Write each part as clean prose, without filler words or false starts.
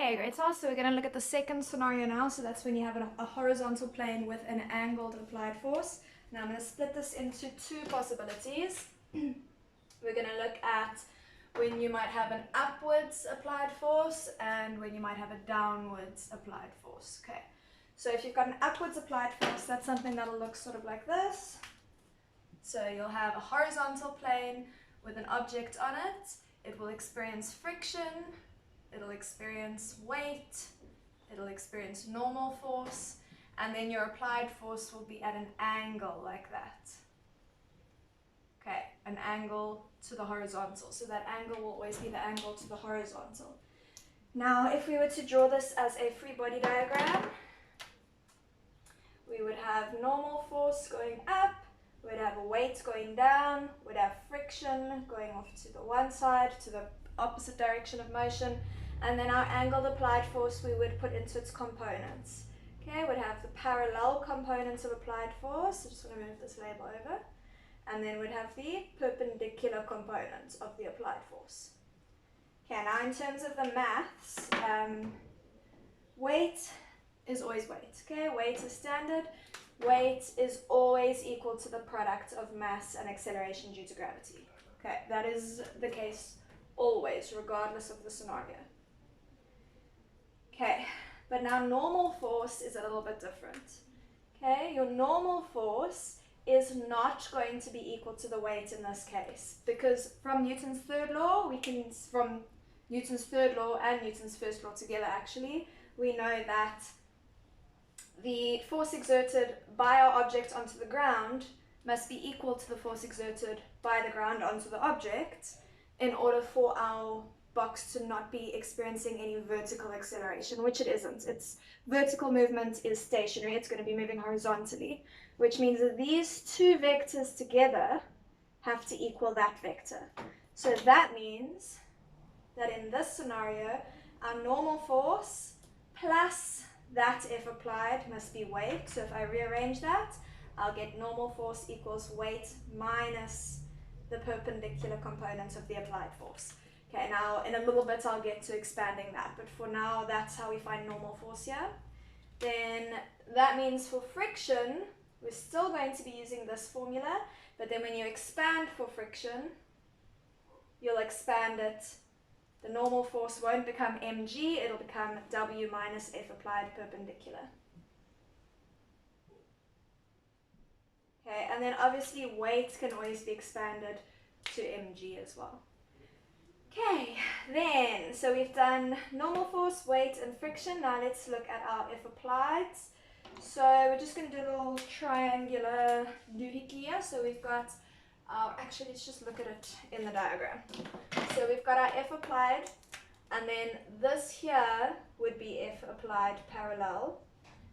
Okay, great. So we're going to look at the second scenario now. So that's when you have a horizontal plane with an angled applied force. Now I'm going to split this into two possibilities. We're going to look at when you might have an upwards applied force and when you might have a downwards applied force. Okay, so if you've got an upwards applied force, that's something that'll look sort of like this. So you'll have a horizontal plane with an object on it. It will experience friction, it'll experience weight, it'll experience normal force, and then your applied force will be at an angle like that. Okay, an angle to the horizontal. So that angle will always be the angle to the horizontal. Now, if we were to draw this as a free body diagram, we would have normal force going up, we'd have a weight going down, we'd have friction going off to the one side, to the opposite direction of motion, and then our angled applied force we would put into its components. Okay, we'd have the parallel components of applied force. I just want to move this label over. And then we'd have the perpendicular components of the applied force. Okay, now in terms of the maths, weight is always weight. Okay, weight is standard. Weight is always equal to the product of mass and acceleration due to gravity. Okay, that is the case always, regardless of the scenario. Okay, but now normal force is a little bit different. Okay, your normal force is not going to be equal to the weight in this case, because from Newton's third law, from Newton's third law and Newton's first law together actually, we know that the force exerted by our object onto the ground must be equal to the force exerted by the ground onto the object in order for our box to not be experiencing any vertical acceleration, which it isn't. Its vertical movement is stationary. It's going to be moving horizontally, which means that these two vectors together have to equal that vector. So that means that in this scenario, our normal force plus that F applied must be weight. So if I rearrange that, I'll get normal force equals weight minus the perpendicular component of the applied force. Okay, now in a little bit I'll get to expanding that, but for now that's how we find normal force here. Then that means for friction, we're still going to be using this formula, but then when you expand for friction, you'll expand it. The normal force won't become mg, it'll become W minus F applied perpendicular. Okay, and then obviously weight can always be expanded to mg as well. Okay, then, so we've done normal force, weight, and friction. Now let's look at our F applied. So we're just going to do a little triangular doohickey here. So we've got our, actually let's just look at it in the diagram. So we've got our F applied, and then this here would be F applied parallel,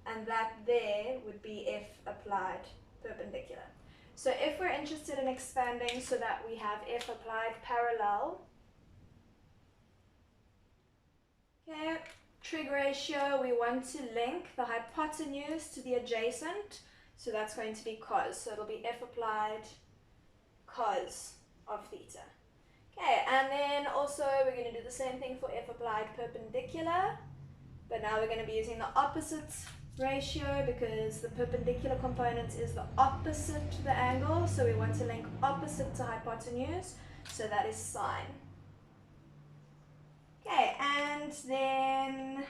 and that there would be F applied perpendicular. So if we're interested in expanding so that we have F applied parallel, okay, trig ratio, we want to link the hypotenuse to the adjacent, so that's going to be cos, so it'll be F applied cos of theta. Okay, and then also we're going to do the same thing for F applied perpendicular, but now we're going to be using the opposite ratio because the perpendicular component is the opposite to the angle, so we want to link opposite to hypotenuse, so that is sine. Okay, and then,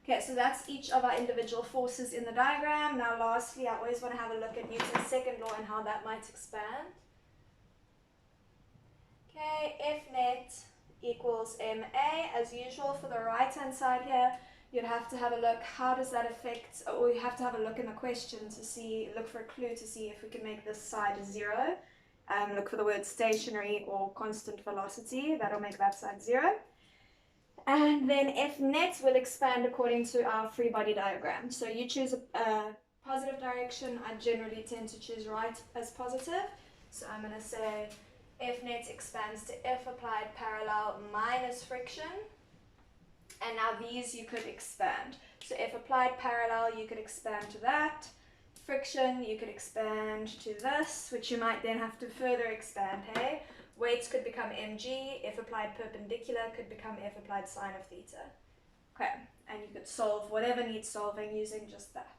okay, so that's each of our individual forces in the diagram. Now lastly, I always want to have a look at Newton's second law and how that might expand. Okay, F net equals ma. As usual for the right hand side here, you'd have to have a look, how does that affect, or you have to have a look in the question to see, look for a clue to see if we can make this side 0. Look for the word stationary or constant velocity, that'll make that side 0. And then F net will expand according to our free body diagram. So you choose a positive direction. I generally tend to choose right as positive. So I'm going to say F net expands to F applied parallel minus friction. And now these you could expand. So F applied parallel, you could expand to that. Friction, you could expand to this, which you might then have to further expand, hey? Weights could become mg, F applied perpendicular could become F applied sine of theta. Okay, and you could solve whatever needs solving using just that.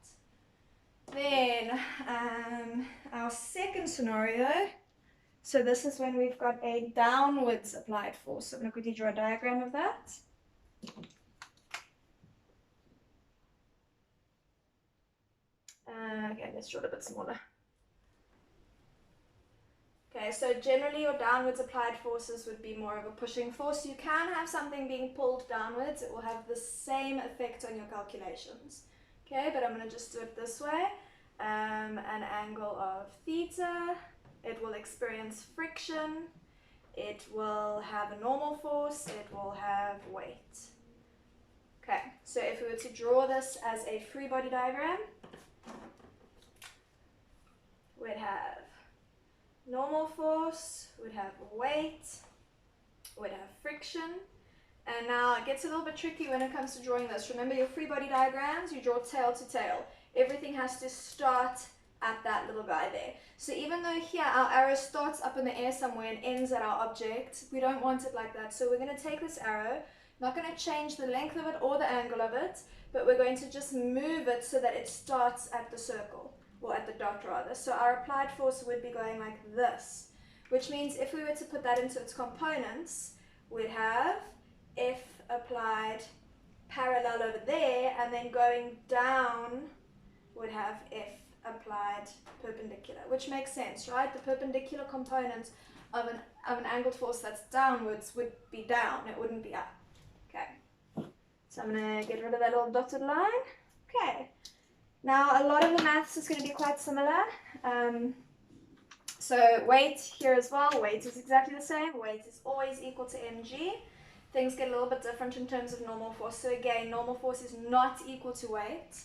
Then our second scenario, so this is when we've got a downwards applied force. So I'm going to quickly draw a diagram of that. Okay, let's draw it a bit smaller. Okay, so generally your downwards applied forces would be more of a pushing force. You can have something being pulled downwards. It will have the same effect on your calculations. Okay, but I'm going to just do it this way. An angle of theta. It will experience friction. It will have a normal force. It will have weight. Okay, so if we were to draw this as a free body diagram, we'd have normal force, would have weight, would have friction. And now it gets a little bit tricky when it comes to drawing this. Remember your free body diagrams, you draw tail to tail. Everything has to start at that little guy there. So even though here our arrow starts up in the air somewhere and ends at our object, we don't want it like that. So we're going to take this arrow, not going to change the length of it or the angle of it, but we're going to just move it so that it starts at the circle. Or at the dot rather. So our applied force would be going like this, which means if we were to put that into its components, we'd have F applied parallel over there, and then going down would have F applied perpendicular, which makes sense, right? The perpendicular component of an angled force that's downwards would be down, it wouldn't be up. Okay, so I'm going to get rid of that little dotted line. Okay. Now, a lot of the maths is going to be quite similar. So weight here as well, weight is exactly the same. Weight is always equal to mg. Things get a little bit different in terms of normal force. So again, normal force is not equal to weight.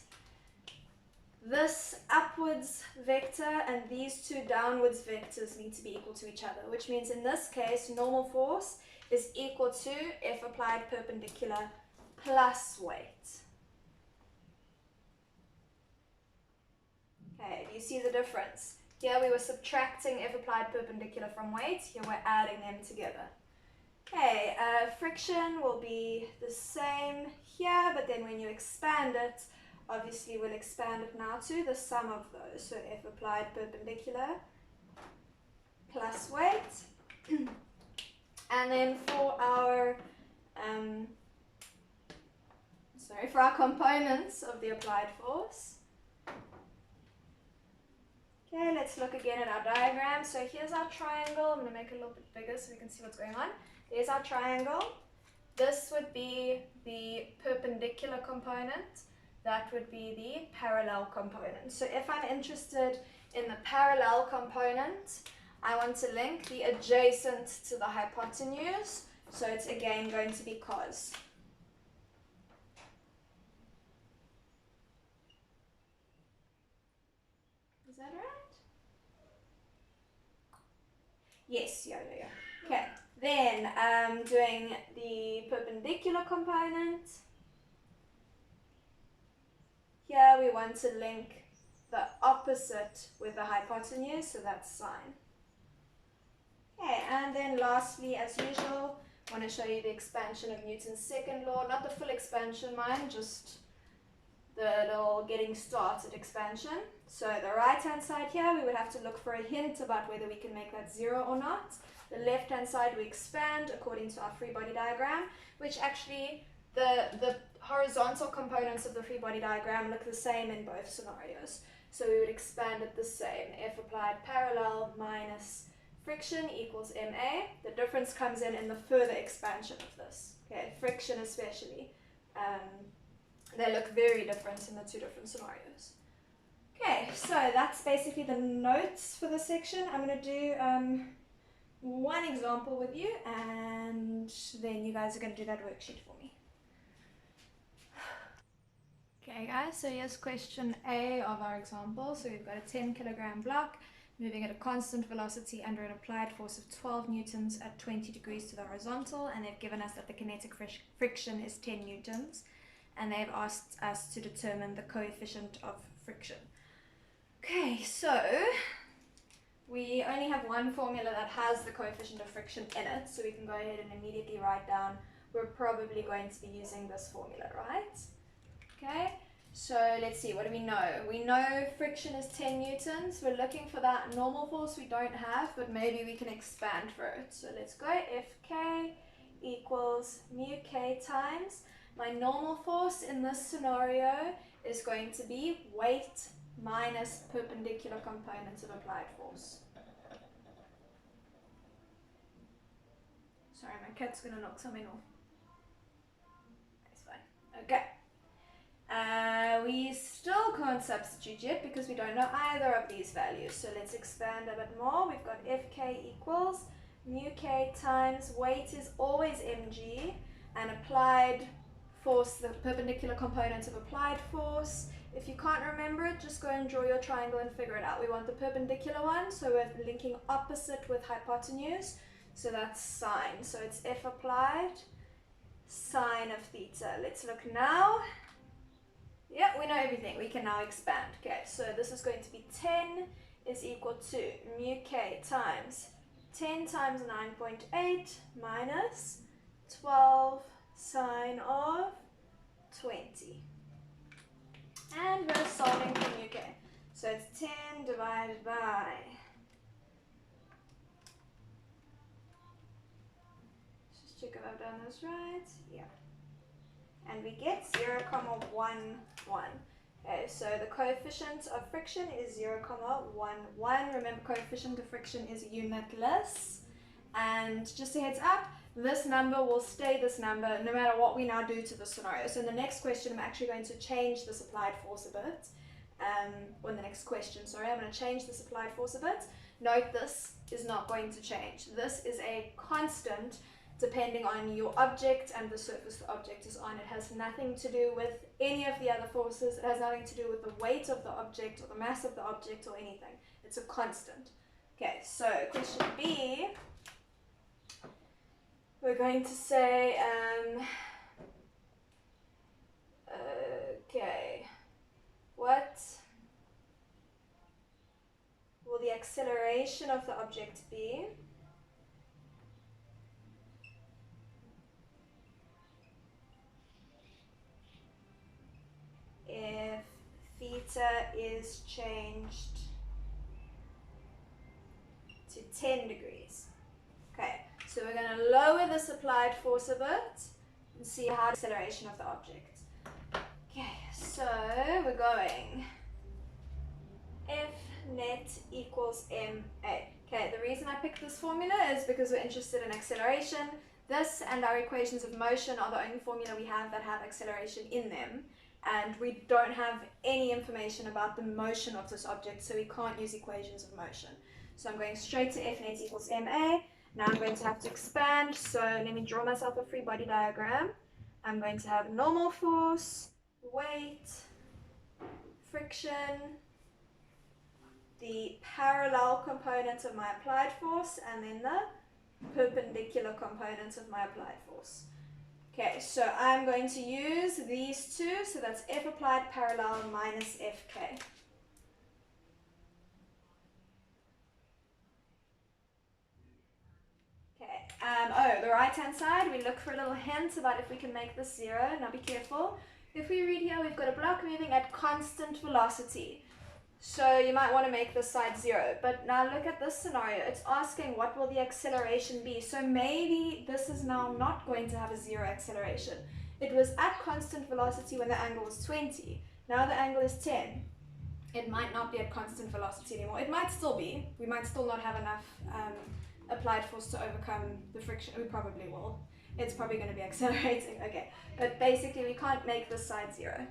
This upwards vector and these two downwards vectors need to be equal to each other, which means in this case, normal force is equal to F applied perpendicular plus weight. Okay, do you see the difference? Here we were subtracting F applied perpendicular from weight, here we're adding them together. Okay, friction will be the same here, but then when you expand it, obviously we'll expand it now to the sum of those. So F applied perpendicular plus weight. And then for our components of the applied force, okay, let's look again at our diagram. So here's our triangle. I'm going to make it a little bit bigger so we can see what's going on. There's our triangle. This would be the perpendicular component. That would be the parallel component. So if I'm interested in the parallel component, I want to link the adjacent to the hypotenuse. So it's again going to be cos. Is that right? Yes, yeah. Okay, then doing the perpendicular component. Here we want to link the opposite with the hypotenuse, so that's sine. Okay, and then lastly, as usual, I want to show you the expansion of Newton's second law. Not the full expansion, mind, just the little getting started expansion. So the right-hand side here, we would have to look for a hint about whether we can make that 0 or not. The left-hand side, we expand according to our free body diagram, which actually the horizontal components of the free body diagram look the same in both scenarios. So we would expand it the same. F applied parallel minus friction equals ma. The difference comes in the further expansion of this. Okay, friction especially. They look very different in the two different scenarios. Okay, so that's basically the notes for this section. I'm going to do one example with you, and then you guys are going to do that worksheet for me. Okay guys, so here's question A of our example. So we've got a 10 kilogram block moving at a constant velocity under an applied force of 12 newtons at 20 degrees to the horizontal, and they've given us that the kinetic friction is 10 newtons, and they've asked us to determine the coefficient of friction. Okay, so we only have one formula that has the coefficient of friction in it, so we can go ahead and immediately write down we're probably going to be using this formula, right? Okay, so let's see, what do we know? We know friction is 10 newtons. We're looking for that normal force we don't have, but maybe we can expand for it. So let's go Fk equals mu k times. My normal force in this scenario is going to be weight minus perpendicular component of applied force. Sorry, my cat's going to knock something off. That's fine. Okay. We still can't substitute yet because we don't know either of these values. So let's expand a bit more. We've got Fk equals mu k times weight is always mg, and applied force, the perpendicular component of applied force. If you can't remember it, just go and draw your triangle and figure it out. We want the perpendicular one, so we're linking opposite with hypotenuse. So that's sine. So it's F applied sine of theta. Let's look now. Yeah, we know everything. We can now expand. Okay, so this is going to be 10 is equal to mu k times 10 times 9.8 minus 12 sine of 20. And we're solving for mu k. So it's 10 divided by, just check if I've done this right. Yeah. And we get 0,11. Okay, so the coefficient of friction is 0,11. Remember, coefficient of friction is unitless. And just a heads up, this number will stay this number no matter what we now do to the scenario. So in the next question, I'm actually going to change this applied force a bit. Or in the next question, sorry, I'm going to change this applied force a bit. Note, this is not going to change. This is a constant depending on your object and the surface the object is on. It has nothing to do with any of the other forces. It has nothing to do with the weight of the object or the mass of the object or anything. It's a constant. Okay, so question B, we're going to say, okay, what will the acceleration of the object be if theta is changed to 10 degrees? Okay, so we're going to lower this applied force a bit and see how the acceleration of the object. Okay, so we're going F net equals ma. Okay, the reason I picked this formula is because we're interested in acceleration. This and our equations of motion are the only formula we have that have acceleration in them. And we don't have any information about the motion of this object, so we can't use equations of motion. So I'm going straight to F net equals ma. Now I'm going to have to expand, so let me draw myself a free body diagram. I'm going to have normal force, weight, friction, the parallel component of my applied force, and then the perpendicular component of my applied force. Okay, so I'm going to use these two, so that's F applied parallel minus Fk. Okay, the right-hand side, we look for a little hint about if we can make this 0. Now be careful. If we read here, we've got a block moving at constant velocity. So you might want to make this side 0. But now look at this scenario. It's asking what will the acceleration be. So maybe this is now not going to have a 0 acceleration. It was at constant velocity when the angle was 20. Now the angle is 10. It might not be at constant velocity anymore. It might still be. We might still not have enough applied force to overcome the friction. We probably will. It's probably going to be accelerating. Okay, but basically we can't make this side 0.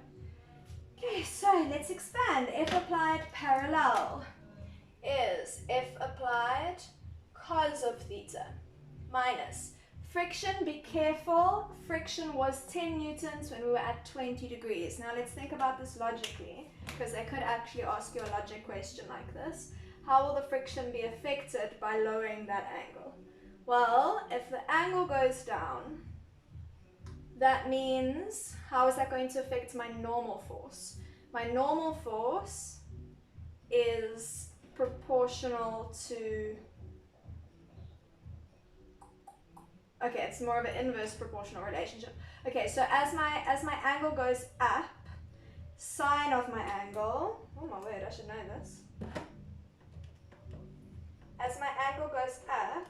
Okay, so let's expand. F applied parallel is F applied cos of theta minus friction. Be careful, friction was 10 newtons when we were at 20 degrees. Now let's think about this logically, because they could actually ask you a logic question like this. How will the friction be affected by lowering that angle? Well, if the angle goes down, that means, how is that going to affect my normal force? My normal force is proportional to Okay, it's more of an inverse proportional relationship. Okay, so as my angle goes up, sine of my angle, oh my word, I should know this. As my angle goes up,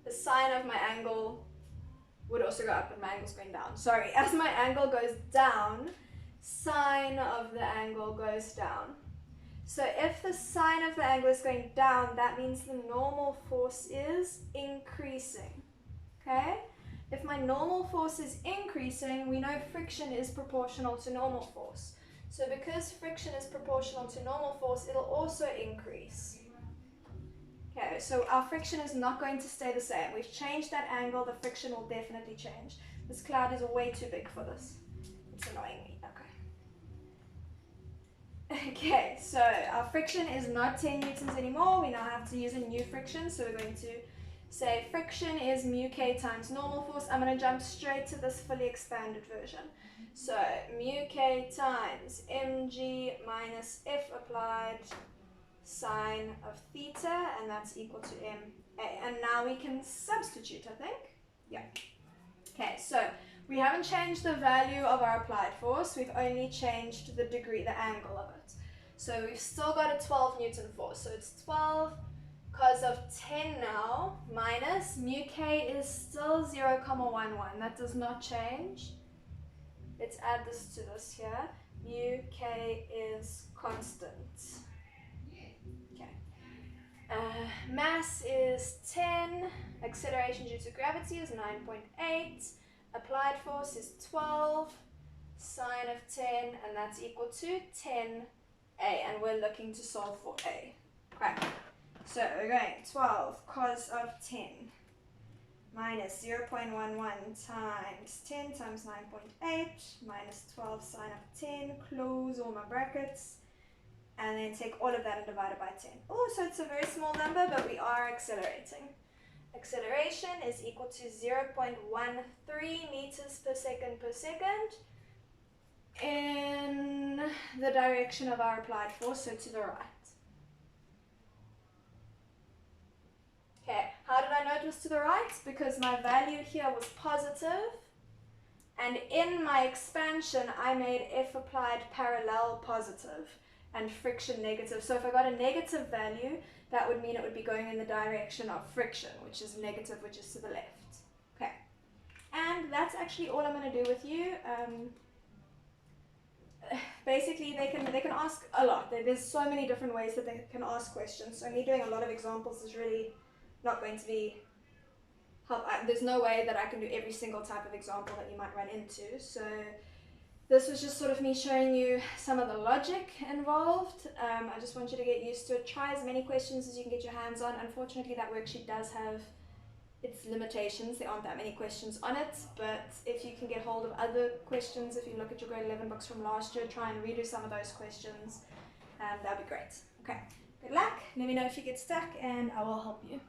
the sine of my angle would also go up, but my angle's going down. Sorry, as my angle goes down, sine of the angle goes down. So if the sine of the angle is going down, that means the normal force is increasing. Okay? If my normal force is increasing, we know friction is proportional to normal force. So because friction is proportional to normal force, it'll also increase. Okay, so our friction is not going to stay the same. We've changed that angle, the friction will definitely change. This cloud is way too big for this. It's annoying me. Okay, so our friction is not 10 newtons anymore. We now have to use a new friction. So we're going to say friction is mu k times normal force. I'm going to jump straight to this fully expanded version. So mu k times mg minus F applied sine of theta, and that's equal to ma. And now we can substitute, I think. Yeah. Okay, so we haven't changed the value of our applied force. We've only changed the degree, the angle of it. So we've still got a 12 Newton force. So it's 12 cos of 10 now minus mu k is still 0,11. That does not change. Let's add this to this here. Mu k is constant. Okay. Mass is 10. Acceleration due to gravity is 9.8. Applied force is 12. Sine of 10, and that's equal to 10a. And we're looking to solve for a. Okay. So we're going 12 cos of 10 minus 0.11 times 10 times 9.8 minus 12 sine of 10, close all my brackets, and then take all of that and divide it by 10. Oh, so it's a very small number, but we are accelerating. Acceleration is equal to 0.13 meters per second in the direction of our applied force, so to the right. Okay, how did I know it was to the right? Because my value here was positive, and in my expansion I made F applied parallel positive and friction negative. So if I got a negative value, that would mean it would be going in the direction of friction, which is negative, which is to the left. Okay, and that's actually all I'm going to do with you. Basically, they can ask a lot. There's so many different ways that they can ask questions. So me doing a lot of examples is really not going to be help. There's no way that I can do every single type of example that you might run into. So this was just sort of me showing you some of the logic involved. I just want you to get used to it. Try as many questions as you can get your hands on. Unfortunately, that worksheet does have its limitations. There aren't that many questions on it, but if you can get hold of other questions, if you look at your grade 11 books from last year, try and redo some of those questions. That'd be great. Okay, good luck. Let me know if you get stuck and I will help you.